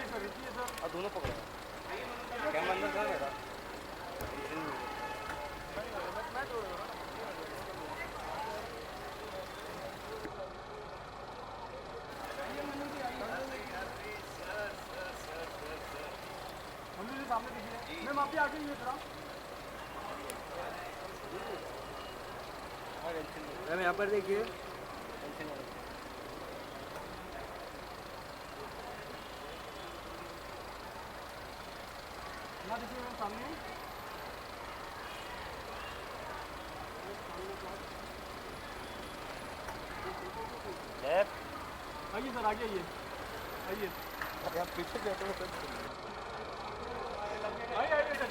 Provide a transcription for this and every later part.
दोनों पकड़ा कैमरा अंदर था मेरा। सामने देखिए मैम आप भी आगे ही थोड़ा मैम यहाँ पर देखिए ना देखिए मैम सामने आइए सर आगे आइए आइए अरे आप पीछे बैठो सर। आइए आइए सर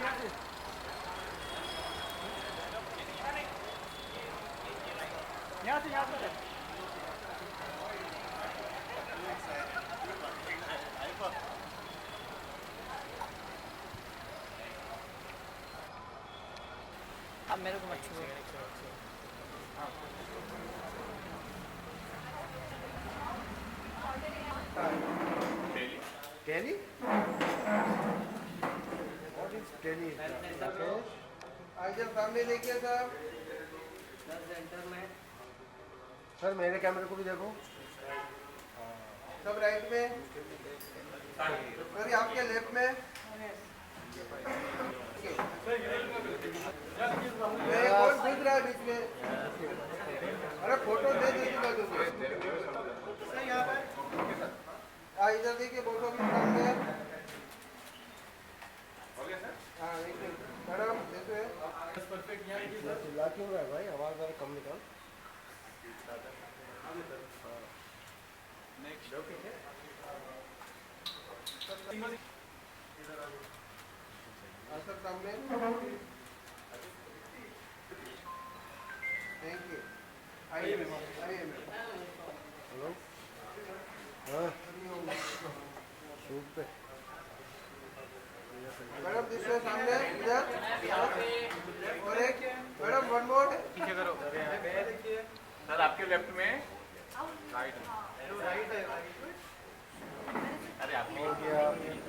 यहाँ से यहाँ से अब मेरे को मत छुओ। Delhi? What is Delhi? इधर सामने देखिए सर। सर मेरे कैमरे को भी देखो। सब राइट में सर आपके लेफ्ट में कौन दिख रहा है बीच में? अरे फोटो दे दीजिएगा तुझे यहाँ पर। इधर देखिए फोटो के सामने। हाँ देखिए मैडम देखिए परफेक्ट यहाँ देखिए सर चिल्ला क्यों रहा है भाई? आवाज़ ज़रा कम निकाल। सर सामने थैंक यू। आइए मैम हेलो हाँ शूट पे मैडम दूसरे सामने इधर और एक मैडम वन मोर पीछे करो सर आपके लेफ्ट में राइट है अरे आपने हो गया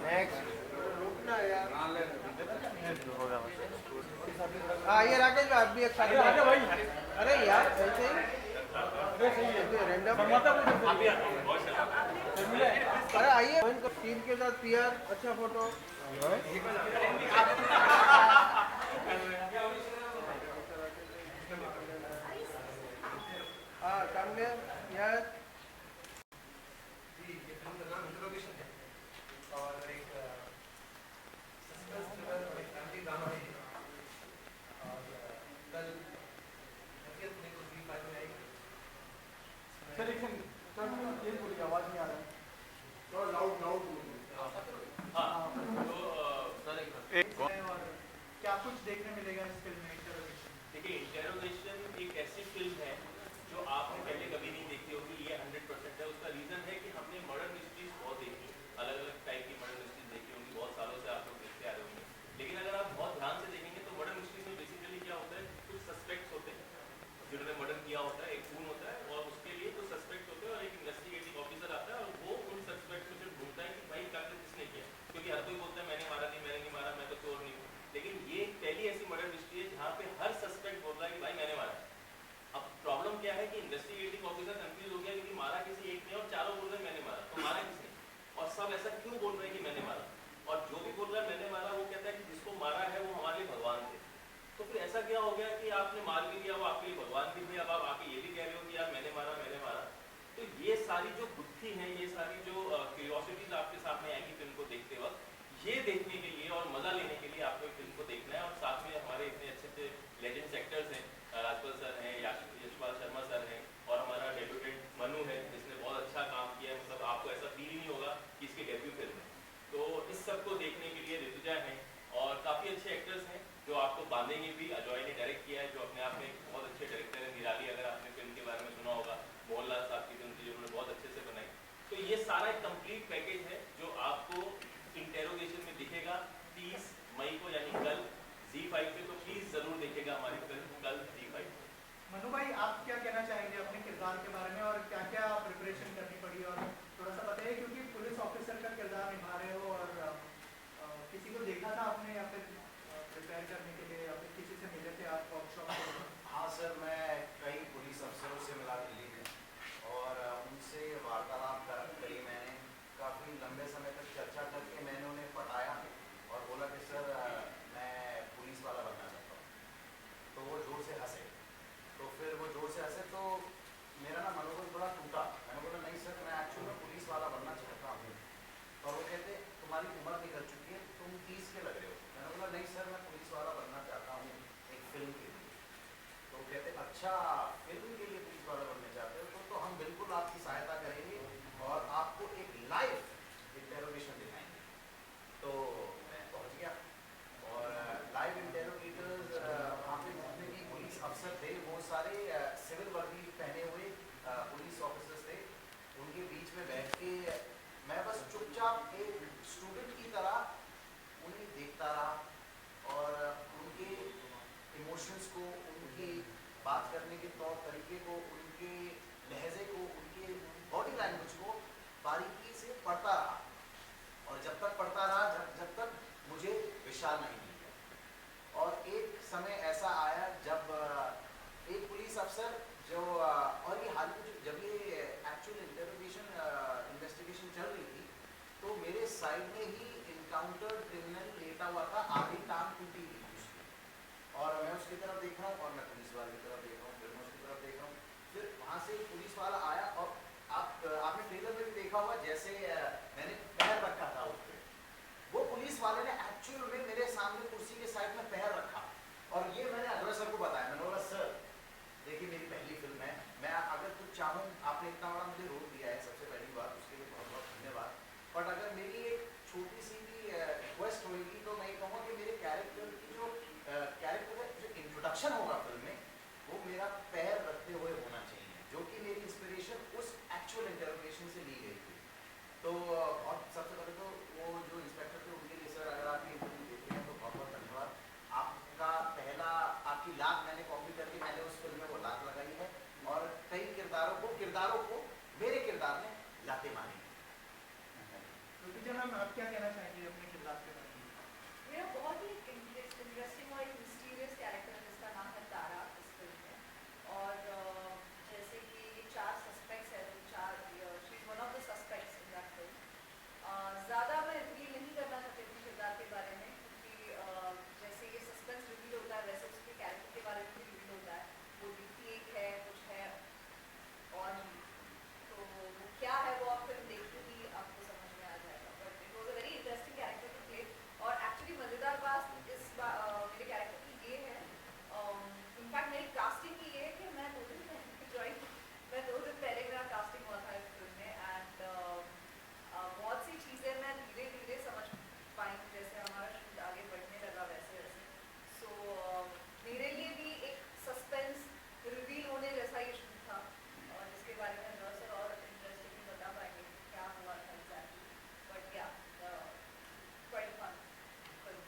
नेक्स्ट। रुकना यार। हाँ ये राकेश भाई आप भी एक साथ भाई अरे यार ऐसे ही रैंडम अरे आइए टीम के साथ पीआर अच्छा फोटो हाँ सामने यार सर एक सेकंड सर ये बोलिए आवाज़ नहीं आ रहा है क्या कुछ देखने मिलेगा इस फिल्म में? देखिए इंटेरोगेशन एक ऐसी फिल्म है जो आपने पहले कभी नहीं देखी होगी। ये 100% है। उसका रीजन है कि हमने मर्डर मिस्ट्रीज बहुत देखी, अलग अलग टाइप की मर्डर मिस्ट्रीज देखी होंगी, बहुत सालों से आप लोग देखते आ रहे होंगे। लेकिन अगर आप बहुत ध्यान से देखेंगे तो मर्डर मिस्ट्रीज में बेसिकली क्या होता है, कुछ सस्पेक्ट्स होते हैं जिन्होंने मर्डर किया होता है, एक खून होता है और उसके लिए कुछ सस्पेक्ट होते हैं और एक इन्वेस्टिगेटिंग ऑफिसर आता है और वो उन सस्पेक्ट को फिर ढूंढता है कि भाई कातिल किसने किया, क्योंकि हर कोई बोलता है मैंने मारा नहीं मारा, मैं तो चोर नहीं हूँ। लेकिन ये पहली ऐसी मर्डर मिस्ट्री है जहाँ पे हर सस्पेक्ट बोल रहा है कि भाई मैंने मारा। अब प्रॉब्लम क्या है कि इन्वेस्टिगेटिंग ऑफिसर कंफ्यूज हो गया क्योंकि मारा किसी एक ने और चारों बोल रहे हैं मैंने मारा, तो मारा किसने? और सब ऐसा क्यों बोल रहे हैं कि मैंने मारा? और जो भी बोल रहा है मैंने मारा वो कहता है कि जिसको मारा है वो हमारे लिए भगवान थे। तो फिर ऐसा क्या हो गया कि आपने मार भी दिया, वो आपके लिए भगवान भी थे, अब आप आके ये भी कह रहे हो कि यार मैंने मारा। तो ये सारी जो बुद्धि है, ये सारी जो क्यूरियोसिटीज आपके सामने आएगी फिल्म को देखते वक्त, ये देखने के लिए और मजा लेने के लिए आपको फिल्म को देखना है। और साथ में हमारे इतने अच्छे लेजेंड्स एक्टर्स हैं, राजपाल सर हैं, यशपाल शर्मा सर हैं और हमारा डेब्यूटेंट मनु है जिसने बहुत अच्छा काम किया है। मतलब आपको ऐसा फील ही नहीं होगा कि इसकी डेब्यू फिल्म है। तो इस सब को देखने के लिए ऋतुजा हैं और काफ़ी अच्छे एक्टर्स हैं जो आपको बांधेंगे भी। अजॉय ने डायरेक्ट किया है जो अपने आप में एक बहुत अच्छे डायरेक्टर है। निराली अगर आपने फिल्म के बारे में सुना होगा, मोहनलाल साहब की फिल्म थी जो उन्होंने बहुत अच्छे से बनाई। तो ये सारा एक कंप्लीट पैकेज है जो आपको इंटेरोगेशन में दिखेगा 30 मई को, यानी तैयार करने के लिए अपने किसी से मिले थे आप वर्कशॉप में? हाँ सर, मैं कई पुलिस अफसरों से मिला दिल्ली में और उनसे वार्तालाप कर करी मैंने। काफ़ी लंबे समय तक चर्चा करके मैंने उन्हें पटाया और बोला कि सर मैं पुलिस वाला बनना चाहता हूँ। तो वो ज़ोर से हंसे। तो फिर वो ज़ोर से हंसे तो मेरा ना मनोबल बड़ा टूटा। मैंने बोला नहीं सर, मैं एक्चुअली में पुलिस वाला बनना चाहता हूँ। और वो कहते तुम्हारी उम्र निकल चुकी है, तुम 30 के लग रहे हो। मैंने बोला नहीं सर, मैं पुलिस वाला बनना चाहता हूँ एक फिल्म के लिए। तो कहते अच्छा, फिल्म के लिए पुलिस वाला बनना चाहते हो तो हम बिल्कुल आपकी सहायता करेंगे और आपको एक लाइव इंटेरोगेशन दिखाएंगे। तो मैं पहुंच गया और लाइव इंटेरोगेटर्स वहाँ पे जितने भी पुलिस अफसर थे वो सारे सिविल वर्दी पहने हुए पुलिस ऑफिसर्स थे। उनके बीच में बैठ के मैं बस चुपचाप एक स्टूडेंट की तरह उन्हें देखता रहा और उनके इमोशंस को, उनकी बात करने के तौर तरीके को, उनके लहजे को, उनके बॉडी लैंग्वेज को बारीकी से पढ़ता रहा। और जब तक पढ़ता रहा जब तक मुझे विशाल नहीं मिल गया। और एक समय ऐसा आया जब एक पुलिस अफसर जो और ये हाल ही जब ये एक्चुअल इन्वेस्टिगेशन चल रही थी तो मेरे साइड में ही इनकाउंटर क्रिमिनल लेटा हुआ था, आधी टांग टूटी हुई थी उसकी। और मैं उसकी तरफ देख रहा हूँ और मैं पुलिस वाले की तरफ देख रहा हूँ, फिर मैं उसकी तरफ देख रहा हूँ। फिर वहाँ से एक पुलिस वाला आया और आपने ट्रेलर में भी देखा हुआ जैसे मैंने पैर रखा था उस पर, वो पुलिस वाले ने एक्चुअल में मेरे सामने कुर्सी के साइड में पैर रखा। और ये मैंने अग्रवाल सर को बताया। मैंने बोला सर देखिए मेरी पहली फिल्म है, मैं अगर कुछ चाहूँ, आपने इतना बड़ा मुझे रोल दिया है, सबसे पहली बात उसके लिए बहुत बहुत धन्यवाद। बट अगर मेरी एक छोटी सी भी रिक्वेस्ट होगी तो मैं ये कहूँगा कि मेरे कैरेक्टर की जो कैरेक्टर का जो इंट्रोडक्शन होगा फिल्म में वो मेरा पैर रखते हुए होना चाहिए, जो कि मेरी इंस्पिरेशन उस एक्चुअल इंटरोगेशन से ली गई थी। तो और सबसे पहले तो वो जो इंस्पेक्टर थे उनके लिए सर अगर आप ये इंटरव्यू देते हैं तो बहुत बहुत धन्यवाद। आपका पहला आपकी लात मैंने कॉपी करके मैंने उस फिल्म में वो लात लगाई है और कई किरदारों को मेरे किरदार ने लाते मारी। रुतिजा मैम, आप क्या कहना चाहेंगे अपने किरदार के बारे में? मेरा बहुत ही इंटरेस्टिंग और मिस्टीरियस कैरेक्टर है जिसका नाम है तारा इस फिल्म में। और जैसे कि ये 4 सस्पेक्ट्स है, she is one of the suspects in that film. ज़्यादा मैं रिवील नहीं करना चाहती अपने किरदार के बारे में क्योंकि जैसे ये सस्पेंस रिवील होता है वैसे उसके कैरेक्टर के बारे में भी रिवील होता है। वो दिखती एक है, कुछ है और भी, तो वो क्या है वो आप फिल्म देखते ही आपको समझ में आ जाएगा। But it was a very interesting character to play. और एक्चुअली मज़ेदार बात मेरे कैरेक्टर की ये है, इनफैक्ट मेरी कास्टिंग की ये है कि मैं 2 दिन पहले मेरा कास्टिंग हुआ था इस फिल्म में। एंड बहुत सी चीज़ें मैं धीरे धीरे समझ पाई जैसे हमारा शूट आगे बढ़ने लगा वैसे वैसे। सो मेरे लिए भी एक सस्पेंस रिवील होने जैसा ये शूट था और जिसके बारे में थोड़ा सा और इंटरेस्टिंगली बता पाएंगे क्या हुआ था एग्जैक्टली। बट या क्वाइट फन फिल्म।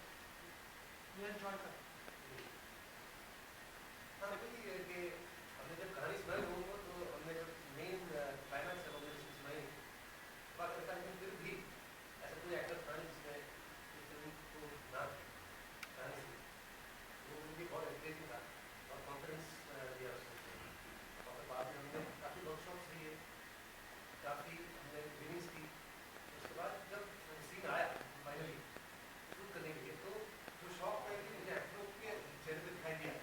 ये एंजॉय कर कि हमने जब कहानी सुनाई लोगों को तो हमने जब मेन क्लाइमैक्स है हमने सुनाई, बात करता है फिर भी ऐसा कोई एक्टर था जिसने इस फिल्म को ना कहानी सुनी, वो मुझे बहुत इंटरेस्टिंग था और कॉन्फिडेंस दिया उसने। और बाद में हमने काफ़ी वर्कशॉप्स लिए, काफ़ी हमने ट्रेनिंग्स की। उसके बाद जब सीन आया फाइनली शूट करने के लिए तो जो शौक था कि मुझे एक्टरों के चेहरे पे दिखाई दिया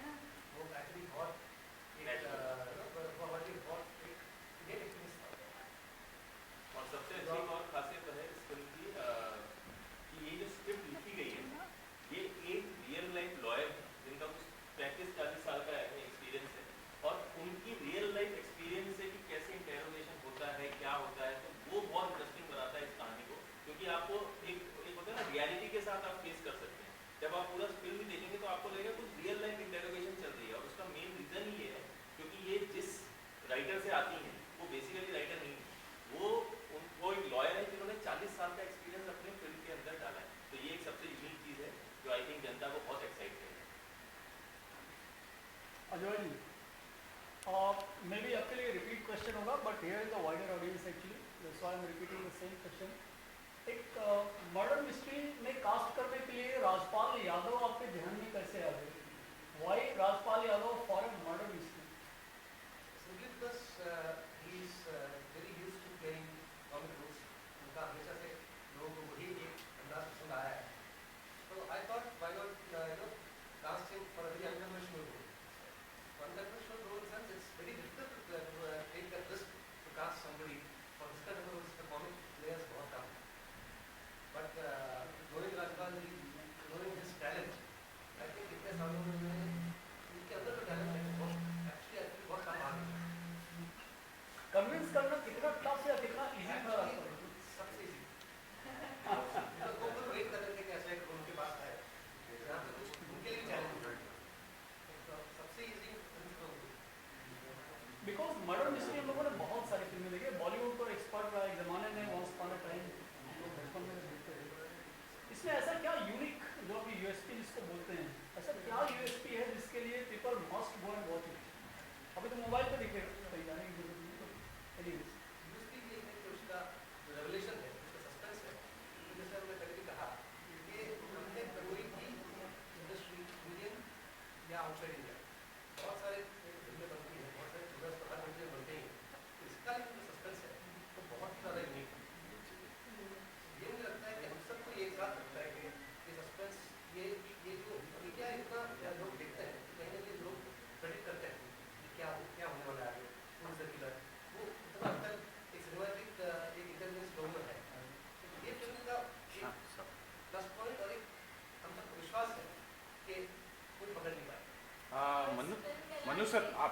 वो एक्चुअली बहुत और सबसे अच्छी एक और खासियत है इस फिल्म की कि ये जो स्क्रिप्ट लिखी गई है ये एक रियल लाइफ लॉयर है जिनका कुछ 35-40 साल का एक्सपीरियंस है और उनकी रियल लाइफ एक्सपीरियंस से कि कैसे इंटेरोगेशन होता है, क्या होता है, तो वो बहुत इंटरेस्टिंग बनाता है इस कहानी को। क्योंकि आपको एक होता है ना रियलिटी के साथ आप फेस कर सकते हैं। जब आप पूरा फिल्म भी देखेंगे तो आपको लगेगा कुछ रियल लाइफ इंटेरोगेशन चल रही है। और उसका मेन रीज़न ये है क्योंकि ये जिस राइटर से आती हैं वो बेसिकली राइटर नहीं है, वो एक लॉयर है जिन्होंने 40 साल का एक्सपीरियंस अपने फिल्म के अंदर डाला है। तो ये एक सबसे यूनिक चीज़ है जो आई थिंक जनता को बहुत एक्साइट करेगी। अजय जी, मे बी आपके लिए रिपीट क्वेश्चन होगा but here in the wider audience actually that's why I am repeating the same question. एक मर्डर मिस्ट्री में कास्ट करने के लिए राजपाल यादव आपके ध्यान में कैसे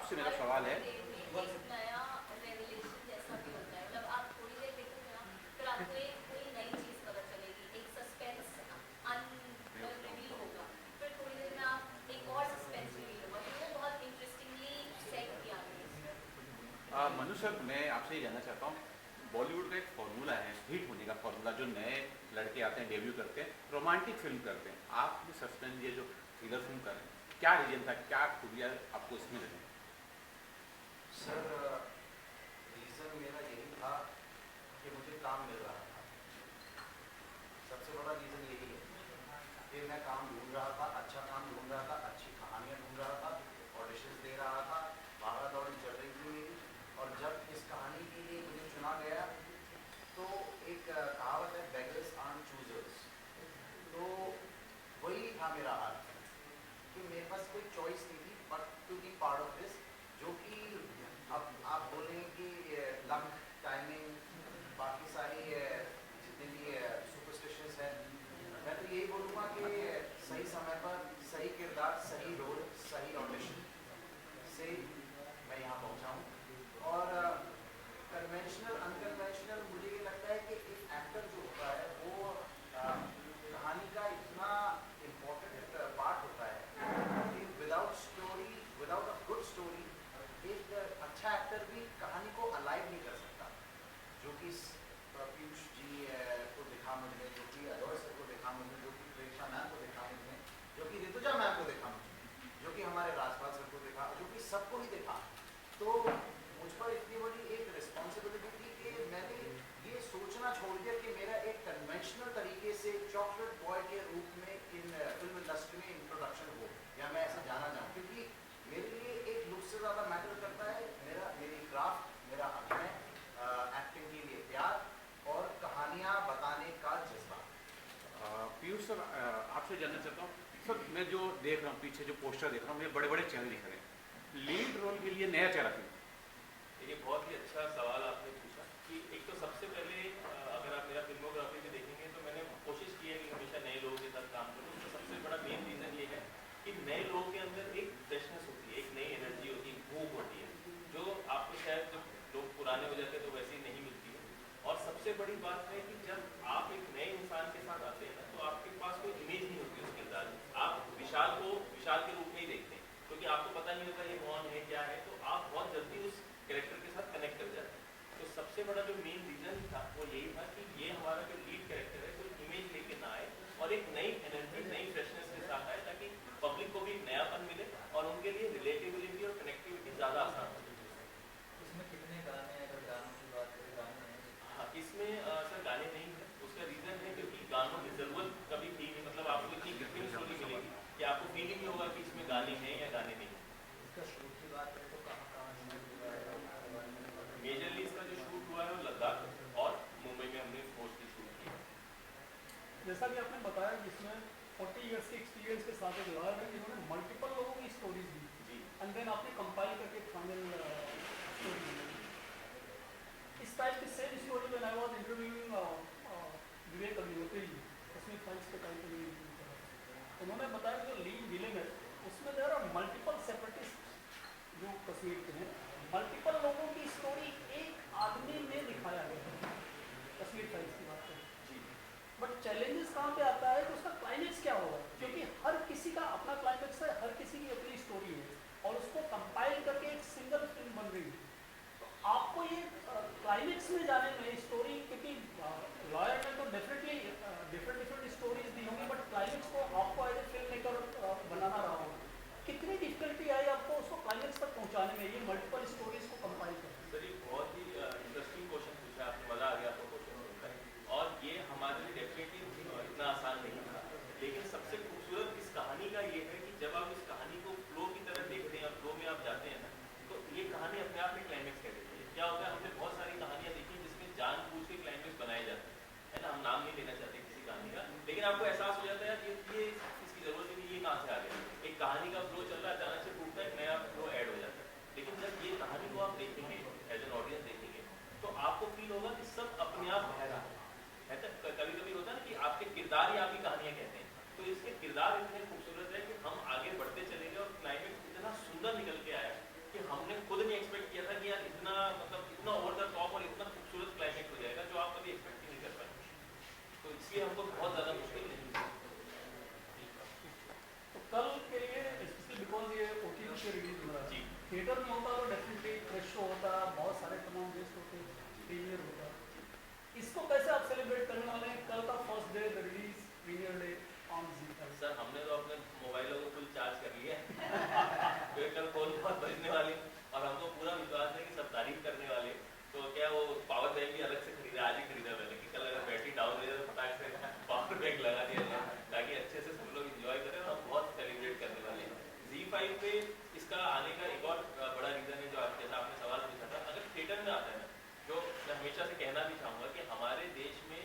आपसे मेरा सवाल है एक नया रेवलेशन जैसा भी होता है, मतलब आप थोड़ी देर देखोगे ना, फिर आपको एक कोई नई चीज पता चलेगी, एक सस्पेंस रिवील होगा, फिर थोड़ी देर में आप एक और सस्पेंस रिवील होगा, तो वो बहुत इंटरेस्टिंगली सेट किया गया है। मनु सर, मैं आपसे ये जानना चाहता हूँ, बॉलीवुड का एक फॉर्मूला है, हिट होने का फॉर्मूला, जो नए लड़के आते हैं, डेब्यू करते हैं, रोमांटिक फिल्म करते हैं। आप भी सस्पेंस, ये जो थ्रिलर फिल्म कर रहे हैं, क्या रीजन था, क्या खूबियाँ आपको इसमें लगी? सर रीज़न मेरा यही था कि मुझे काम मिल रहा था। सबसे बड़ा रीज़न यही है कि मैं काम ढूंढ रहा था, अच्छा काम ढूंढ रहा था, अच्छी कहानियाँ ढूंढ रहा था, ऑडिशंस दे रहा था, भागा दौड़ी चल रही थी मेरी। और जब इस कहानी के लिए मुझे चुना गया तो एक कहावत है, बेगर्स आर्ट चूजर्स, तो वही था मेरा हाल कि मेरे पास कोई चॉइस नहीं थी but to be part of this, जो कि अब आप बोलें कि लक, टाइमिंग, बाकी सारी जितने भी सुपरस्टिशंस हैं, मैं तो यही बोलूँगा कि सही समय पर सही किरदार, सही रोल, सही ऑडिशन से मैं यहाँ पहुँचा हूँ। और कन्वेंशनल अनकन्वेंशनल, मुझे ये लगता है कि एक एक्टर जो होता है वो कहानी का इतना इम्पोर्टेंट पार्ट होता है कि without story, without a good story, एक अच्छा एक्टर भी कहानी को अलाइव नहीं कर सकता। जो कि पीयूष जी को देखा मुझे, जो कि अजय सर को देखा मुझे, जो कि प्रेक्षा मैम को देखा मुझे, जो कि ऋतुजा मैम को देखा मुझे, जो कि हमारे राजपाल सर को देखा, जो कि सबको ही देखा। तो मुझ पर इतनी बड़ी एक रिस्पॉन्सिबिलिटी थी कि मैंने ये सोचना छोड़ दिया कि मेरा एक कन्वेंशनल तरीके से चॉकलेट बॉय के रूप में इन फिल्म इंडस्ट्री में इंट्रोडक्शन हो, या मैं ऐसे जाना चाहूँ, क्योंकि मेरे लिए एक लुक से ज़्यादा मैटर करता है मेरी क्राफ्ट, मेरा अभिनय, एक्टिंग के लिए प्यार और कहानियाँ बताने का जज्बा। पीयूष सर, आपसे जानना चाहता हूँ सर, मैं जो देख रहा हूँ पीछे जो पोस्टर देख रहा हूँ, मुझे बड़े बड़े चेहरे दिख रहे हैं, लीड रोल के लिए नया चेहरा क्यों? ये बहुत ही अच्छा सवाल आपने पूछा कि एक तो सबसे पहले अगर आप मेरा फिल्मोग्राफी में देखेंगे तो मैंने कोशिश की है कि हमेशा नए लोगों के साथ काम करूँ। तो सबसे बड़ा मेन रीज़न ये है कि नए लोगों के अंदर एक फ्रेशनेस होती है, एक नई एनर्जी होती है, भूख होती है, जो आपको शायद जब लोग पुराने हो जाते हैं तो वैसे ही नहीं मिलती है। और सबसे बड़ी बात है कि जब आप एक नए इंसान के साथ आते हैं ना, तो आपके पास कोई इमेज नहीं होती उस किरदार में। आप विशाल को विशाल के रूप में ही देखते हैं, क्योंकि आपको पता नहीं होता ये कौन है, क्या है, तो आप बहुत जल्दी उस कैरेक्टर के साथ कनेक्ट कर जाते हैं। तो सबसे बड़ा जो मेन रीज़न था वो यही था कि ये हमारा जो लीड कैरेक्टर है कोई इमेज लेके ना आए और एक नई एनर्जी, नई फ्रेशनेस के साथ आए, ताकि पब्लिक को भी एक नयापन मिले और उनके लिए रिलेटेबिलिटी और कनेक्टिविटी ज़्यादा आसान हो जाए। इसमें कितने गाने हैं? अगर गानों की बात करें, गाने हैं? हाँ, इसमें सर गाने नहीं है। उसका रीज़न है क्योंकि गानों की ज़रूरत कभी थी नहीं, मतलब आपको इतनी ग्रिपिंग स्टोरी मिलेगी कि आपको फीलिंग नहीं होगा कि इसमें गाने हैं या गाने नहीं हैं। इसका शूट की बात करें तो कहाँ शूट हुआ है? मेजरली इसका जो शूट हुआ है वो लद्दाख और मुंबई में हमने मोस्टली शूट किया। जैसा कि आपने बताया कि इसमें 40 इयर्स के एक्सपीरियंस के साथ एक लॉयर है जिन्होंने मल्टीपल लोगों की स्टोरीज दी जी, एंड देन आपने कंपाइल करके फाइनल स्टोरी दी। इस टाइप की same story when I was interviewing Vivek Agnihotri ji, Kashmir files के टाइम पे भी interview कर रहा था। उन्होंने बताया कि जो लीड विलेन है उसमें देयर आर मल्टीपल सेपरेटिस्ट जो कश्मीर के हैं, मल्टीपल लोगों की स्टोरी एक आदमी में दिखाया गया है, कश्मीर फाइल्स की बात करें। जी, बट चैलेंजेस कहाँ पे आता है कि उसका क्लाइमेक्स क्या होगा, क्योंकि हर किसी का अपना क्लाइमेक्स है, हर किसी की अपनी स्टोरी है और उसको कंपाइल करके एक सिंगल फिल्म बन रही है। तो आपको ये क्लाइमेक्स में जाने में स्टोरी, क्योंकि लॉयर ने तो डेफिनेटली डिफरेंट स्टोरीज दी होंगी, बट क्लाइमेक्स को आपको एज ए फिल्म मेकर बनाना रहा होगा, कितनी डिफिकल्टी आई आपको उसको क्लाइमेक्स तक पहुँचाने में, ये मल्टीपल स्टोरीज को कंपाइल करने में? सर ये बहुत ही इंटरेस्टिंग क्वेश्चन पूछा आपने, मज़ा आ गया आपको क्वेश्चन सुनकर। और ये हमारे लिए डेफिनेटली इतना आसान नहीं था, लेकिन सबसे खूबसूरत इस कहानी का ये है कि जब आप इस कहानी को फ्लो की तरह देखते हैं, फ्लो में आप जाते हैं ना, तो ये कहानी अपने आप में क्लाइमेक्स कह देती है। क्या होता है, हमने बहुत सारी कहानियाँ देखी जिसमें जानबूझ के क्लाइमेक्स बनाए जाते हैं ना, हम नाम नहीं लेना चाहते किसी कहानी का, लेकिन आपको एहसास हो जाता है यार ये इसकी ज़रूरत नहीं, ये कहाँ से आ गया। एक कहानी का फ्लो चल रहा है, अचानक से टूटता है, एक नया फ्लो ऐड हो जाता है। लेकिन जब ये कहानी को आप देखेंगे एज एन ऑडियंस देखेंगे तो आपको फील होगा कि सब अपने आप बह रहा है। तो कभी कभी होता है ना कि आपके किरदार ही आपकी कहानियाँ कहते हैं, तो इसके किरदार इतने खूबसूरत है कि हम आगे बढ़ते चले गए और क्लाइमेक्स इतना सुंदर निकल के आया कि हमने पे रिलीज हो रहा जी। है, थिएटर में होता तो डेफिनेटली प्रेस शो होता, बहुत सारे तमाम गेस्ट होते, प्रीमियर होता। इसको कैसे आप सेलिब्रेट करने वाले हैं? कल का first day release premiere day on ZEE5। Sir हमने तो अपने मोबाइलों को फुल चार्ज कर लिया है तो कल फोन बहुत बजने वाले और हमको पूरा विश्वास है कि सब तारीफ करने वाले। तो क्या वो पावर बैंक भी अलग से खरीदा, आज ही खरीदा मैंने कि कल अगर बैटरी डाउन हो जाए तो फटाक से पावर बैंक लगा दिया जाए ताकि अच्छे से सब लोग एंजॉय करें और हम बहुत सेलिब्रेट करने वाले हैं। ZEE5 पे इसका आने का एक और बड़ा रीज़न है जो आप जैसा आपने सवाल पूछा था, अगर थिएटर में आता है ना, जो मैं हमेशा से कहना भी चाहूँगा कि हमारे देश में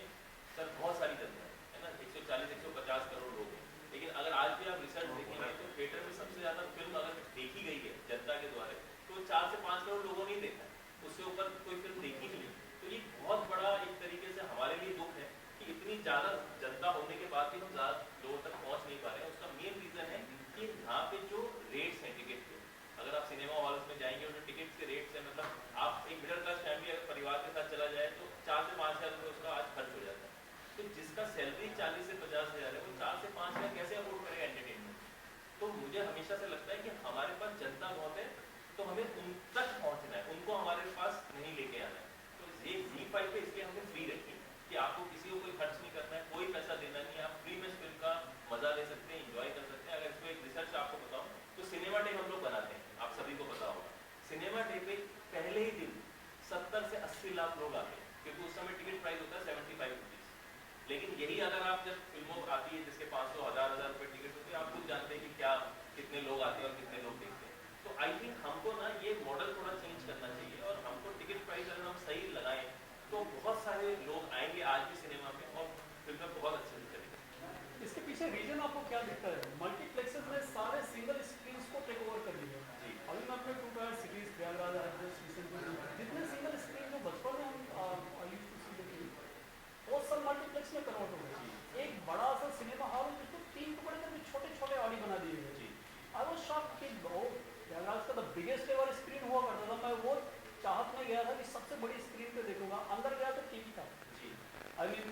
सर बहुत सारी जनता है ना, 140-150 करोड़ लोग हैं, लेकिन अगर आज भी आप रिसर्च देखेंगे तो थिएटर में सबसे ज़्यादा फिल्म अगर देखी गई है जनता के द्वारा तो 4 से 5 करोड़ लोगों ने ही देखा है, उससे ऊपर कोई फिल्म देखी नहीं। तो ये बहुत बड़ा एक तरीके से हमारे लिए दुख है कि इतनी ज़्यादा जनता होने के बाद भी हम ज़्यादा लोगों तक पहुँच नहीं पा रहे हैं। उसका मेन रीज़न है कि यहाँ पे जो रेट्स हैं टिकट के, अगर आप सिनेमा हॉल्स में जाएंगे और जो टिकट के रेट्स हैं, मतलब आप एक मिडिल क्लास फैमिली अगर परिवार के साथ चला जाए तो 4 से 5 हज़ार रुपये उसका आज खर्च हो जाता है। तो जिसका सैलरी 40 से 50 हज़ार है वो 4 से 5 हज़ार कैसे अफोर्ड करेगा एंटरटेनमेंट? तो मुझे हमेशा से लगता है कि हमारे पास जनता बहुत है तो हमें उन तक पहुँचना है, उनको हमारे पास नहीं लेके आना है। तो ये ZEE5 पे इसलिए हमने फ्री रखी कि आपको किसी को कोई खर्च नहीं करना है, कोई पैसा देना नहीं है, आप फ्री में फिल्म का मजा ले सकते हैं, एंजॉय कर सकते हैं। अगर इसको एक रिसर्च आपको बताऊं तो सिनेमा डे हम लोग बनाते हैं, आप सभी को पता होगा। सिनेमा डे पे पहले ही दिन 70 से 80 लाख लोग आते हैं क्योंकि उस समय टिकट प्राइस होता है 75 रुपीज़। लेकिन यही अगर आप जब फिल्मों आती है जिसके 500-1000 रुपये टिकट होते हैं, आप खुद जानते हैं कि क्या कितने लोग आते हैं और कितने लोग देखते हैं। तो आई थिंक हमको ना ये मॉडल थोड़ा चेंज करना चाहिए और हमको टिकट प्राइस अगर हम सही लगाएं तो बहुत सारे लोग आएंगे आज भी सिनेमा में और फिल्म बहुत अच्छे से चलेगी। इसके पीछे रीजन आपको क्या दिखता है? मल्टीप्लेक्सेस में सारे सिंगल स्क्रीन को टेक ओवर कर लिया। अभी मैं अपने 2 टायर सिटीज प्रयागराज जितने सिंगल स्क्रीन जो बचपन में हम used to see the film, वो सब मल्टीप्लेक्स में कन्वर्ट हो गए। एक बड़ा सा सिनेमा हॉल जिसको 3 टुकड़े करके छोटे-छोटे ऑडी बना दिए गए। आई वाज शॉक्ड कि प्रयागराज का द बिगेस्ट एवर स्क्रीन हुआ करता था। मैं वो चाहत में गया था कि सबसे बड़ी स्क्रीन पे देखूंगा, अंदर गया तो टीवी था। आई मीन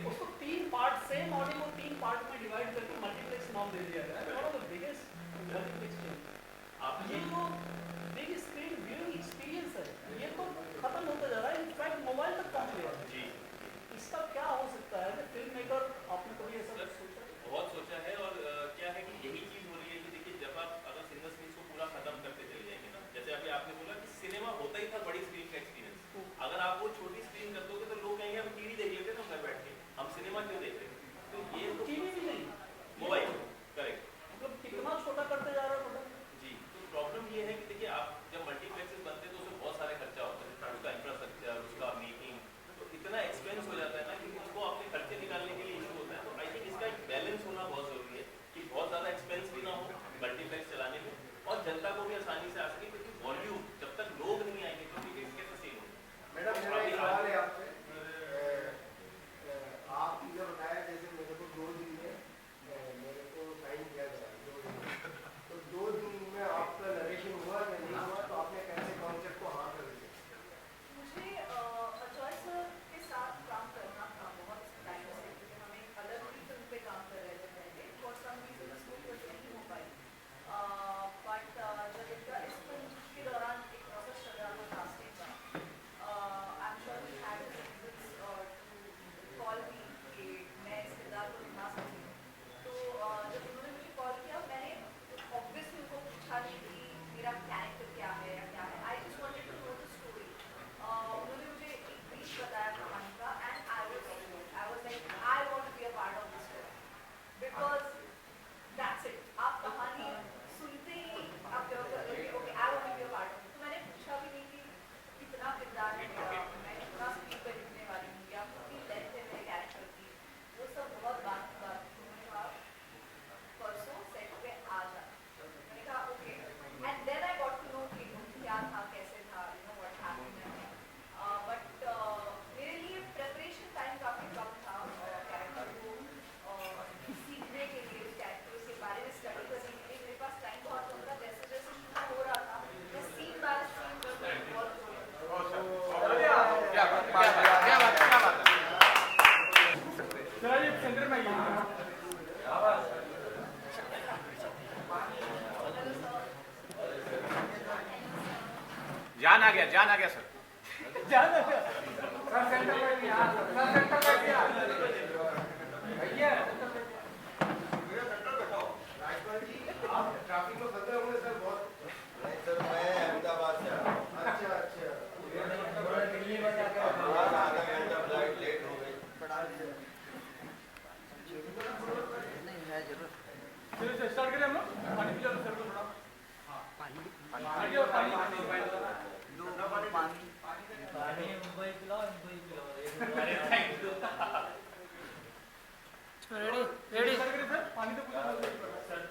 उसको 3 पार्ट, सेम ऑडी को 3 पार्ट में डिवाइड करके मल्टीप्लेक्स नाम दे दिया गया। One of the biggest multiplex chain. ये जो बिग स्क्रीन व्यूइंग एक्सपीरियंस है ये तो खत्म होता जा रहा है, इनफैक्ट मोबाइल तक पहुंच गया है। इसका क्या हो सकता है? फिल्म मेकर आपने कभी ऐसा सोचा? बहुत सोचा है और क्या है कि यही चीज़ हो रही है कि देखिए जब आप अगर सिंगल स्क्रीन को पूरा खत्म करते चले जाएंगे ना, जैसे अभी आपने बोला कि सिनेमा होता ही था बड़ी स्क्रीन का एक्सपीरियंस, अगर आप वो छोटी स्क्रीन कर दोगे तो लोग कहेंगे हम टीवी देख लेते ना घर बैठ के, हम सिनेमा क्यों देख रहे हैं? तो ये टीवी भी नहीं, मोबाइल, करेक्ट, मतलब कितना छोटा करते जा रहा है। जी। तो प्रॉब्लम ये है कि देखिए जान आ गया सर। ट्रैफिक में फंसे होंगे सर बहुत। नहीं सर, मैं अहमदाबाद से आ रहा हूँ। अच्छा अच्छा। आधा घंटा फ्लाइट लेट हो गई। नहीं है जरूर चलिए स्टार्ट करें हम लोग। पानी पिला लो सर को थोड़ा। पानी और पानी पानी मुंबई पिलाओ, मुंबई पिलाओ। अरे thank you. Ready ready start करें सर। पानी तो पूरा सर।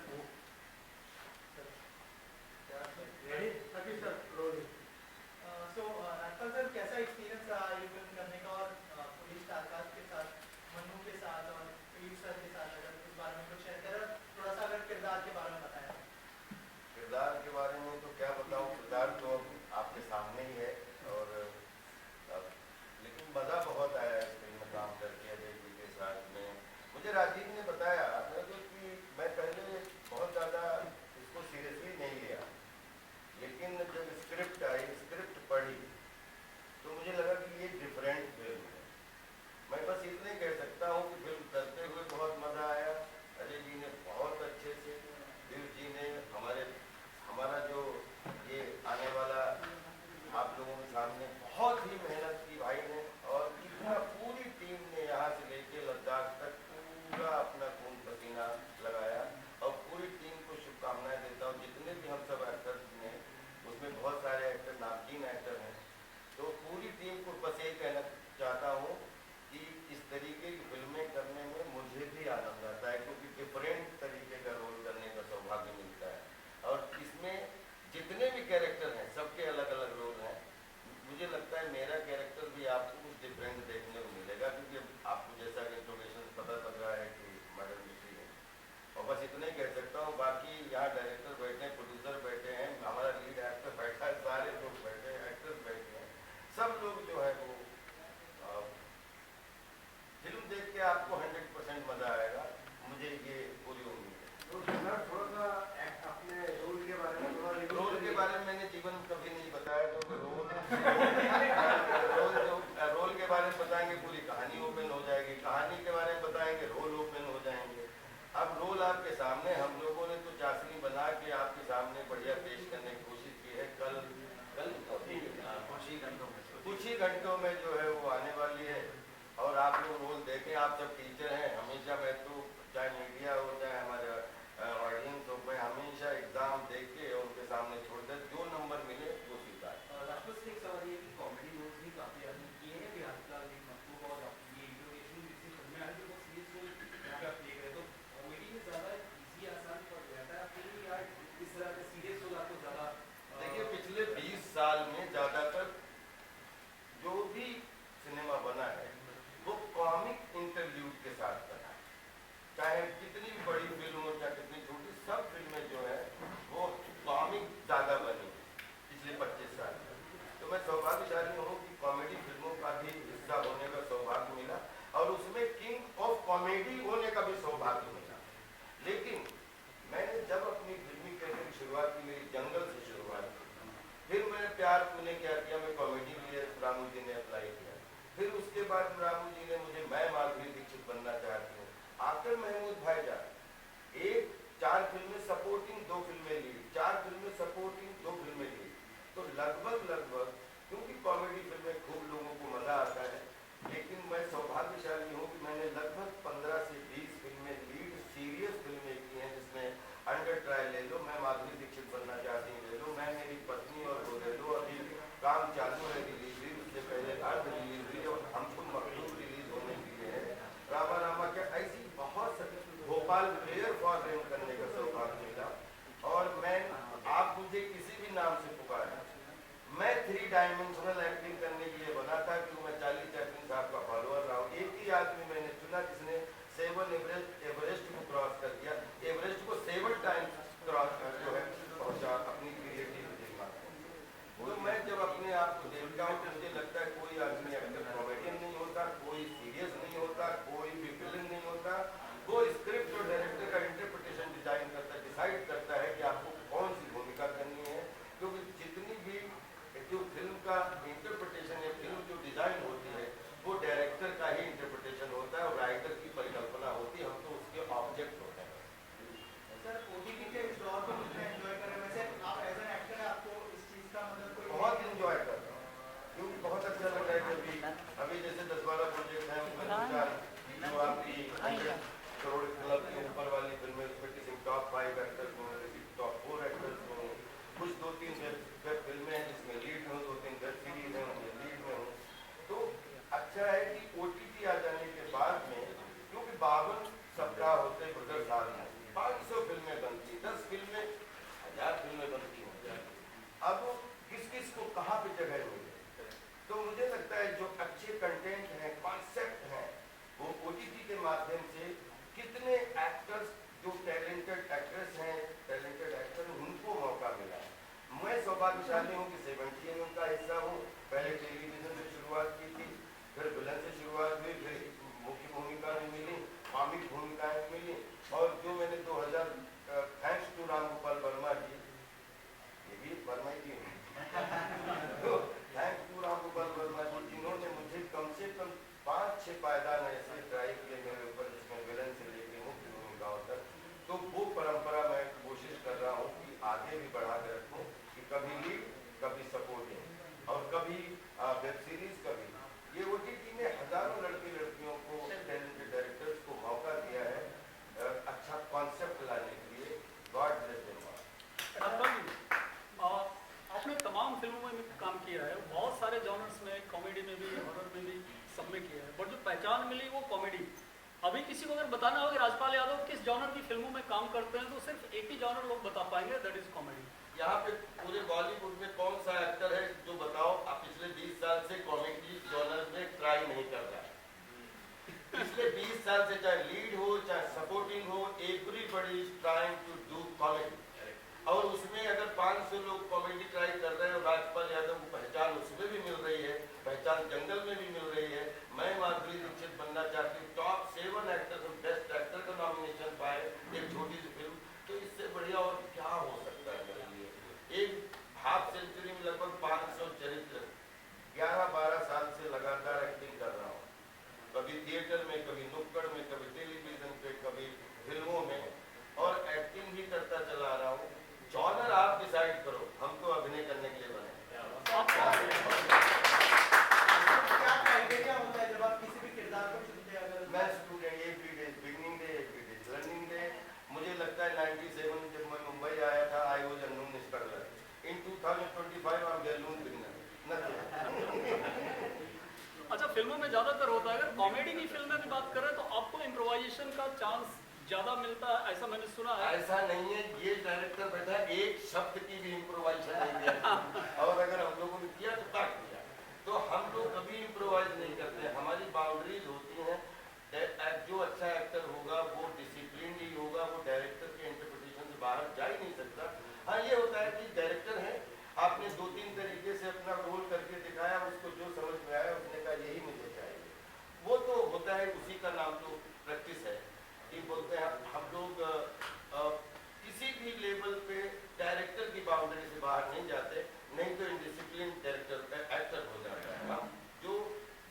रेडी? अभी सर रोलिंग। सो राजपाल सर, कैसा एक्सपीरियंस रहा ये फिल्म करने का और पुलिस स्टारकास्ट के साथ, मन्नू के साथ और पीयूष सर के साथ, अगर इस बारे में कुछ शेयर करें, थोड़ा सा अगर किरदार के बारे में बताया। किरदार के बारे में तो क्या बताऊँ, किरदार तो अब आपके सामने ही है। और लेकिन मज़ा बहुत आया इस फिल्म में काम करके अजय जी के साथ में। मुझे राजीव ने बताया कि मैं पहले बहुत ज़्यादा इसको सीरियसली नहीं लिया, लेकिन जब स्क्रिप्ट आई, स्क्रिप्ट पढ़ी, तो मुझे लगा कि ये डिफरेंट फिल्म है। मैं बस इतने कह सकता हूँ कि फिल्म करते हुए बहुत मज़ा आया। अजय जी ने बहुत अच्छे से, पीयूष जी ने हमारा जो ये आने वाला आप लोगों के सामने बहुत ही मेहनत की भाई ने, और इतना पूरी टीम ने यहाँ से लेके लद्दाख तक पूरा अपना खून पसीना लगाया। और पूरी टीम को शुभकामनाएं देता हूँ। जितने भी हम सब एक्टर्स हैं, उसमें बहुत सारे एक्टर नामचीन एक्टर हैं, तो पूरी टीम को बस ये कहना चाहता हूँ कि इस तरीके की फिल्में करने में मुझे भी आनंद आता है, क्योंकि डिफरेंट तरीके का रोल करने का सौभाग्य मिलता है। और इसमें जितने भी कैरेक्टर हैं, सबके अलग अलग रोल हैं। मुझे लगता है मेरा कैरेक्टर भी आपको कुछ डिफरेंट देखने को मिलेगा, क्योंकि आपको जैसा कि इंट्रोडक्शन पता चल रहा है कि मर्डर मिस्ट्री है। और बस इतना ही कह सकता हूँ। बाकी यहाँ डायरेक्टर बैठे हैं, प्रोड्यूसर बैठे हैं, हमारा लीड एक्टर बैठा है, सारे लोग बैठे हैं, एक्टर्स बैठे हैं, सब लोग जो है वो फिल्म देख के आपको 100% मज़ा आएगा, मुझे ये पूरी उम्मीद है। तो सर थोड़ा सा अपने रोल के बारे में रोल के बारे में मैंने जीवन में कभी नहीं बताया, क्योंकि रोल के बारे में बताएंगे पूरी कहानी ओपन हो जाएगी, कहानी के बारे में बताएंगे रोल ओपन हो जाएंगे। अब रोल आपके सामने, हम लोगों ने तो चाशनी बना के आपके सामने बढ़िया पेश करने की कोशिश की है। कल कुछ ही घंटों में जो है वो आने वाली है। और आप लोग रोल देखें, आप सब टीचर हैं, हमेशा मैं तो चाहे मीडिया हो चाहे हमारे ऑडियंस हो, मैं हमेशा एग्जाम देख के उनके सामने छोड़ दे, जो नंबर मिले वो स्वीकार। राजपाल से एक सवाल ये कि कॉमेडी रोल्स भी काफी आदमी किए हैं भी हालफिलहाल में, मकबूल और ये इंट्रोगेशन जैसी फिल्में आई जो बहुत सीरियस रोल यहाँ पे आप प्ले करें, तो कॉमेडी में ज़्यादा इजी आसान पड़ जाता है आपके लिए, या इस तरह का सीरियस रोल आपको ज़्यादा? देखिए, पिछले 20 साल में ज़्यादातर जो भी सिनेमा बना है वो कॉमिक इंटरव्यूज के साथ बना है। चाहे कितनी भी बड़ी फिल्म हो चाहे कितनी छोटी, सब फिल्में जो है वो कॉमिक ज़्यादा बनी पिछले 25 साल में। तो मैं सौभाग्यशाली हूँ कि कॉमेडी फिल्मों का भी हिस्सा होने का सौभाग्य मिला, और उसमें किंग ऑफ कॉमेडी होने का भी सौभाग्य मिला। लेकिन मैंने जब अपनी फिल्मी कैरियर की शुरुआत की, मेरी जंगल से शुरुआत की, फिर मैंने प्यार तूने क्या किया में कॉमेडी के लिए रामू जी ने अप्लाई किया, फिर उसके बाद रामू जी ने मुझे, मैं माधुरी दीक्षित बनना चाहती हूँ, आकर महमूद भाईजान, 4 फिल्में सपोर्टिंग, 2 फिल्में लीड, 4 फिल्में सपोर्टिंग, 2 फिल्में लीड। तो लगभग क्योंकि कॉमेडी फिल्में खूब लोगों को मज़ा आता है, लेकिन मैं सौभाग्यशाली हूँ कि मैंने लगभग 15 से 20 फिल्में लीड सीरियस फिल्में की हैं, जिसमें अंडर ट्रायल ले लो, मैं माधुरी दीक्षित बनना चाहती हूँ ले लो, मैं मेरी पत्नी और वो ले लो, अभी काम चालू है डिलीवरी, उससे पहले अर्ध डिलीवरी और हमको मखलूक रिलीज होने के लिए है, रामा रामा क्या, ऐसी बहुत भोपाल प्लेयर फॉर रेम करने का सौभाग्य मिला। और मैं, आप मुझे किसी भी नाम से पुकारें, मैं 3 डायमेंशनल एक्टिंग करने के लिए बना था, क्योंकि मैं चार्ली चैपलिन साहब का फॉलोअर रहा हूँ। एक ही आदमी मैंने चुना जिसने 7 एवरेस्ट को क्रॉस कर दिया, एवरेस्ट को 7 टाइम्स क्रॉस कर जो है पहुँचा अपनी क्रिएटिविटी के माध्यम से। तो मैं जब अपने आप को देखता हूँ तो मुझे लगता है कोई आदमी एक्टर कॉमेडियन नहीं होता, कोई सीरियस नहीं होता, कोई भी विलन नहीं होता, वो स्क्रिप्ट और डायरेक्टर का इंटरप्रिटेशन डिसाइड करता है कि आपको कौन सी भूमिका करनी है। क्योंकि जितनी भी जो फिल्म का 52 सप्ताह होते ब्रदर साल में, 500 फिल्में बनती, 10 फिल्में, 1000 फिल्में बनती हैं। अब किस किस को कहाँ पे जगह मिले? तो मुझे लगता है जो अच्छे कंटेंट हैं, कॉन्सेप्ट हैं, वो OTT के माध्यम से कितने एक्टर्स जो टैलेंटेड एक्ट्रेस हैं, टैलेंटेड एक्टर, उनको मौका मिला है। मैं सौभाग्यशाली हूँ कि 70 का हिस्सा हूँ। पहले टेलीविजन से शुरुआत की थी, फिर विलन से शुरुआत हुई, फिर मुख्य भूमिका में मिली, कॉमिक भूमिकाएं मिली, और जो मैंने 2000 थैंक्स टू राम गोपाल वर्मा जी, ये भी वर्मा जी तो थैंक्स टू राम गोपाल वर्मा जी, जिन्होंने मुझे कम से कम 5-6 पायदान ऐसे ट्राई किए मेरे ऊपर, जिसमें विलन से लेकर मुख्य भूमिकाओं तक। तो वो परंपरा मैं कोशिश कर रहा हूँ कि आगे भी बढ़ा कर रखूँ, कि कभी लीड, कभी सपोर्टिंग, और कभी वेब सीरीज, कभी ये OTT ने हजारों लड़के लड़कियों को, टैलेंटेड डायरेक्टर्स को मौका दिया है अच्छा कॉन्सेप्ट लाने के लिए। God bless them all. आपने तमाम फिल्मों में काम किया है, बहुत सारे जॉनर्स में, कॉमेडी में भी, हॉरर में भी, सब में किया है, बट जो पहचान मिली वो कॉमेडी। अभी किसी को अगर बताना हो कि राजपाल यादव किस जॉनर की फिल्मों में काम करते हैं, तो सिर्फ एक ही जॉनर लोग बता पाएंगे, दैट इज कॉमेडी। यहाँ पे पूरे बॉलीवुड में कौन सा एक्टर है जो बताओ आप पिछले 20 साल से कॉमेडी जॉनर में ट्राई नहीं कर रहा है? पिछले 20 साल से चाहे लीड हो चाहे सपोर्टिंग हो, everybody is trying to do comedy. और उसमें अगर 500 लोग कॉमेडी ट्राई कर रहे हैं और राजपाल यादव को पहचान उसमें भी मिल रही है, पहचान जंगल में भी मिल रही है। मैं माधुरी दीक्षित बनना चाहती हूँ, टॉप 7 एक्टर्स में बेस्ट एक्टर का नॉमिनेशन पाए एक छोटी सी फिल्म, तो इससे बढ़िया और क्या हो सकता है मेरे लिए? एक हाफ सेंचुरी में लगभग 500 चरित्र, 11-12 साल से लगातार एक्टिंग कर रहा हूँ, कभी थिएटर में, कभी नुक्कड़ में, कभी टेलीविजन पे, कभी फिल्मों में, और एक्टिंग भी करता चला रहा हूँ। जॉनर आप डिसाइड करो, हम तो अभिनय करने के लिए बने। क्या क्राइटेरिया होता है जब आप किसी भी किरदार को चुनते हैं? अगर मैं student, every day beginning day, every day learning day. मुझे लगता है 97 जब मैं मुंबई आया था, I was a Noon struggler. In 2025 I am a Noon beginner. अच्छा, फिल्मों में ज्यादातर होता है, अगर कॉमेडी की फिल्म में भी बात करें तो आपको इम्प्रोवाइजेशन का चांस ज्यादा मिलता है, ऐसा मैंने सुना है। ऐसा नहीं है, ये डायरेक्टर बैठा है, एक शब्द की भी इम्प्रोवाइजेशन नहीं किया, और अगर हम लोगों ने किया तो काट दिया। तो हम लोग कभी इम्प्रोवाइज नहीं करते, हमारी बाउंड्रीज होती हैं। जो अच्छा एक्टर होगा वो डिसिप्लिन ही होगा, वो डायरेक्टर के इंटरप्रिटेशन से बाहर जा ही नहीं सकता। हाँ, ये होता है कि डायरेक्टर है, आपने 2-3 तरीके से अपना रोल करके दिखाया, उसको जो समझ में आया उसने कहा यही मुझे चाहिए, वो तो होता है, उसी का नाम तो प्रैक्टिस है। ये बोलते हैं हम लोग किसी भी लेवल पे डायरेक्टर की बाउंड्री से बाहर नहीं जाते, नहीं तो इनडिसिप्लिन डायरेक्टर एक्टर हो जाता है। हम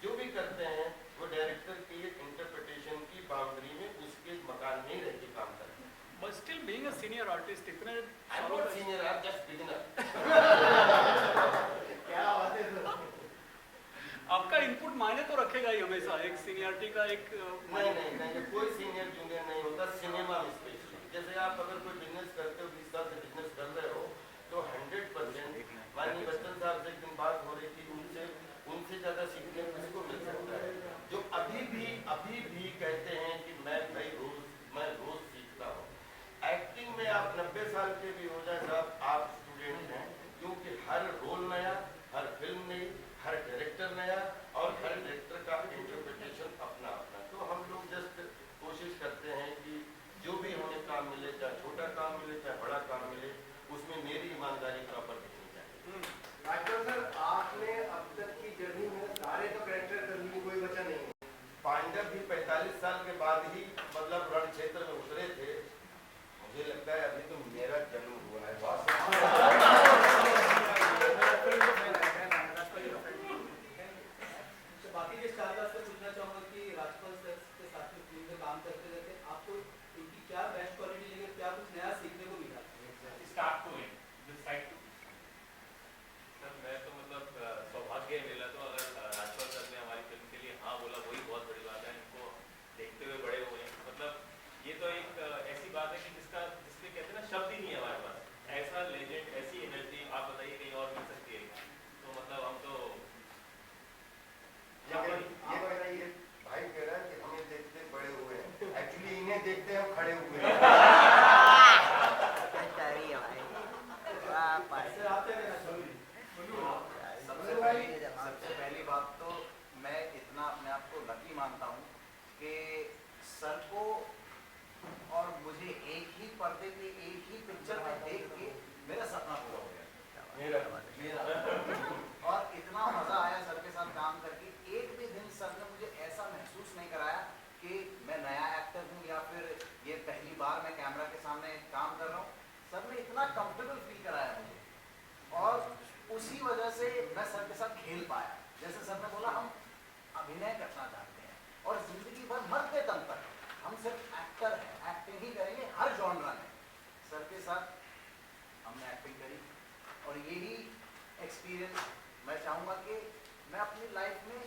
जो भी करते हैं वो डायरेक्टर की इंटरप्रिटेशन की बाउंड्री में, उसके मकान में ही रह के काम करते हैं। But still being a senior artist, इतने I am not senior, I am just beginner. क्या बात है? आपका इनपुट मायने तो रखेगा ही हमेशा, एक सीनियरिटी का एक नहीं, कोई सीनियर जूनियर नहीं होता सिनेमा में स्पेशली। जैसे आप अगर कोई बिजनेस करते हो, 20 साल से बिजनेस कर रहे हो, तो 100% माननीय बच्चन साहब से एक दिन बात हो रही थी, उनसे ज्यादा सीखने को किसको मिल सकता है? जो अभी भी कहते हैं कि मैं रोज सीखता हूँ। एक्टिंग में आप 90 साल के भी हो जाए साहब, आप स्टूडेंट हैं, क्योंकि हर रोल नया, हर फिल्म नई, हर डायरेक्टर नया, और हर डायरेक्टर का इंटरप्रिटेशन अपना अपना। तो हम लोग जस्ट कोशिश करते हैं कि जो भी हमें काम मिले, चाहे छोटा काम मिले चाहे बड़ा काम मिले, उसमें मेरी ईमानदारी प्रॉपर दिखनी चाहिए। डॉक्टर सर, आपने अब तक की जर्नी में सारे तो कैरेक्टर कर लिए, कोई बचा नहीं है। पांडव भी 45 साल के बाद ही मतलब रण क्षेत्र में उतरे थे। मुझे लगता है अभी तो मेरा जन्म हुआ है। बाकी के स्टारकास्ट से पूछना चाहूंगा कि राजपाल सर के साथ में फिल्म में काम करते रहते आपको इनकी क्या बेस्ट क्वालिटी लगी, क्या कुछ नया सीखने को मिला? Start to end, this side to sir, मैं तो मतलब सौभाग्य मिला तो अगर राजपाल सर ने हमारी फिल्म के लिए हाँ बोला, वही बहुत बड़ी बात है। इनको देखते हुए बड़े हुए हैं, मतलब ये तो एक ऐसी बात है कि जिसके कहते हैं ना, शब्द ही नहीं है हमारे पास। ऐसा लेजेंड, ऐसी एनर्जी नहीं देखते हम खड़े हुए सबसे पहली बात तो मैं इतना अपने आप को लकी मानता हूँ कि सर को और मुझे एक ही पर्दे पे एक ही पिक्चर में देख के मेरा सपना पूरा हो गया। मेरा और इतना मजा आया सर के साथ काम करके। एक भी दिन सर ने मुझे ऐसा महसूस नहीं कराया कि मैं नया एक्टर हूँ या फिर ये पहली बार मैं कैमरा के सामने काम कर रहा हूँ। सर ने इतना कंफर्टेबल फील कराया मुझे और उसी वजह से मैं सर के साथ खेल पाया। जैसे सर ने बोला हम अभिनय करना चाहते हैं और जिंदगी भर मरते दम तक हम सिर्फ एक्टर हैं, एक्टिंग ही करेंगे हर जॉनरा में। सर के साथ हमने एक्टिंग करी और यही एक्सपीरियंस मैं चाहूँगा कि मैं अपनी लाइफ में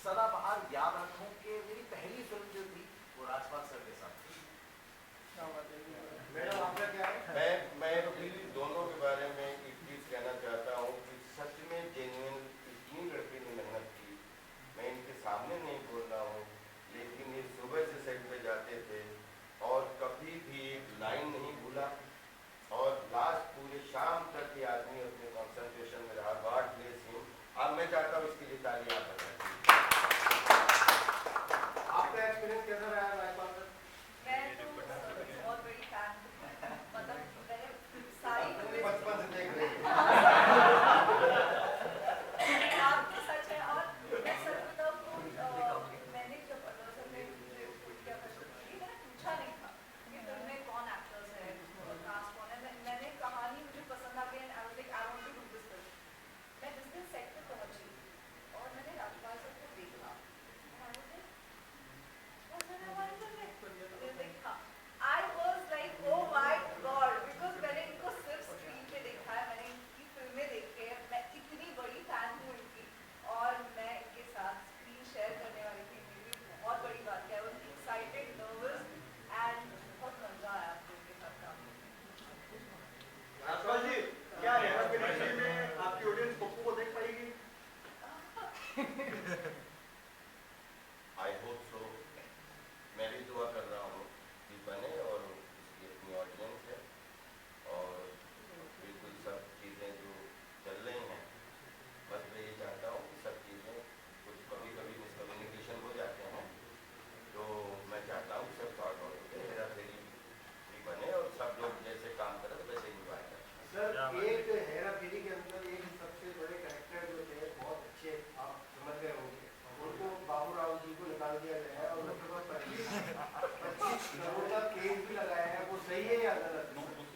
सदाबहार याद रखूँ कि मेरी पहली फिल्म जो थी वो राजपाल सर के साथ थी। मैडम आपका क्या है? मैं भी दोनों के बारे में एक चीज कहना चाहता हूँ कि सच में जेन्युइन इतनी लड़के ने मेहनत की। मैं इनके सामने नहीं बोल रहा हूँ, लेकिन ये सुबह से सेट पे जाते थे और कभी भी एक लाइन नहीं भूला और लास्ट पूरे शाम तक ये आदमी अपने कंसंट्रेशन में रहा। God bless him. अब मैं चाहता हूँ इसके लिए तालियां बजाएं। आपका एक्सपीरियंस कैसा रहा राजपाल सर? मैं तो बहुत बड़ी फैन हूँ। मतलब मैंने सारी बचपन से देख रहे हैं। बात तो सच है। और मैं सर बताऊँ तो मैंने जब सर ने मुझे क्या क्वेश्चन मैंने पूछा नहीं था कि फिल्म में कौन एक्टर्स है, कास्ट कौन है। मैंने कहानी मुझे पसंद आ गई and I was like I want to do this film. मैं जिस दिन सेट पे पहुंची और मैंने राजपाल सर को देखा, I was like, oh my God, because मैंने इनको सिर्फ स्क्रीन पे देखा है, मैंने इनकी फिल्में देखी है। मैं इतनी बड़ी फैन हूँ इनकी और मैं इनके साथ स्क्रीन शेयर करने वाली थी। मेरी बहुत बड़ी बात है। उनकी एक्साइटेड, नर्वस एंड बहुत मजा आया आपको इनके साथ काम करके। राजपाल जी, क्या हेरा फेरी में आपकी ऑडियंस पप्पू को देख पाएगी? I hope so. मैं भी दुआ कर रहा हूँ कि बने और उसकी अपनी ऑडियंस है और बिल्कुल सब चीज़ें जो चल रही हैं, बस मैं ये चाहता हूँ कि सब चीज़ें कुछ कभी कभी मिसकम्युनिकेशन हो जाते हैं, तो मैं चाहता हूँ सब सॉर्ट आउट हो जाए, हेरा फेरी भी बने और सब लोग जैसे काम करें तो वैसे इंजॉय करें। सर, एक हेरा फेरी के अंदर एक सबसे बड़े कैरेक्टर जो थे बहुत अच्छे, आप समझ गए होंगे, उनको बाबू राव जी को निकाल दिया गया है और उनके पास 25 करोड़ का केस भी लगाया है। वो सही है या गलत?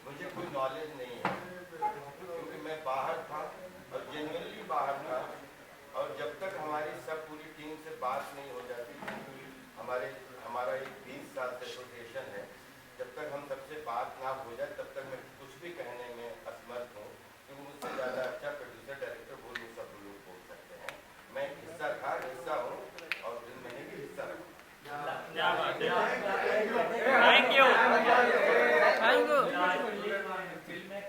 मुझे कोई नॉलेज नहीं है क्योंकि मैं बाहर था और जेन्युइनली बाहर था और जब तक हमारी सब पूरी टीम से बात नहीं हो जाती, हमारा एक 20 साल से एसोसिएशन है, जब तक हम सबसे बात ना हो जाए तब तक मैं कुछ भी कहने में असमर्थ हूँ क्योंकि मुझसे ज़्यादा अच्छा प्रोड्यूसर डायरेक्टर वो लोग सब लोग बोल सकते हैं। मैं एक हिस्सा था, हिस्सा हूँ और फिर मैंने भी हिस्सा रखा। Thank you thank you. Film में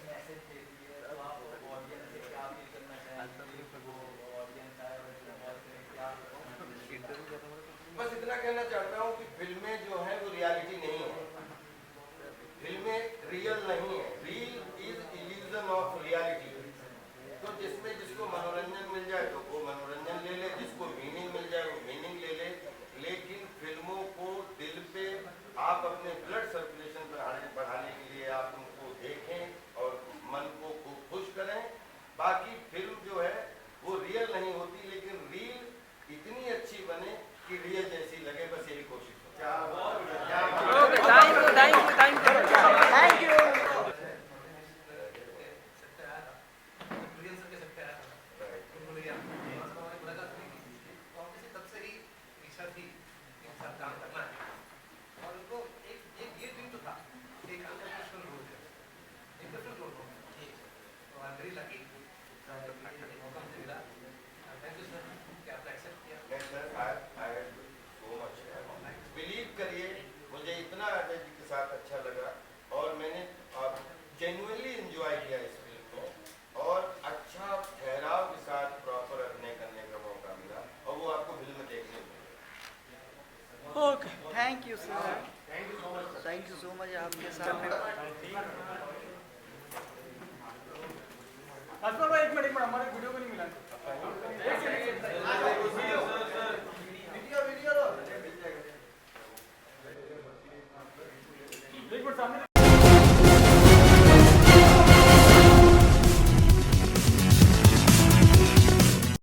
मैसेज देती है तो आप ऑडियंस से क्या अपील करना चाहेंगे? वो ऑडियंस आए और क्या बस इतना कहना चाहता हूँ कि फिल्में जो हैं वो रियलिटी नहीं है, फिल्में रियल नहीं है। Reel is illusion of reality. तो जिसमें जिसको मनोरंजन मिल जाए तो वो मनोरंजन ले ले, जिसको मीनिंग मिल जाए वो मीनिंग ले ले, लेकिन फिल्मों को दिल पे आप अपने ब्लड सर्कुलेशन बढ़ाने के लिए आप उनको देखें और मन को खूब खुश करें। बाकी फिल्म जो है वो रियल नहीं होती, लेकिन रील इतनी अच्छी बने कि रियल जैसी लगे, बस यही कोशिश हो। Okay, thank you thank you thank you thank you. Believe करिए, मुझे इतना अजय जी के साथ अच्छा लगा और मैंने okay, thank you sir, thank you so much. Thank you so much आपके सामने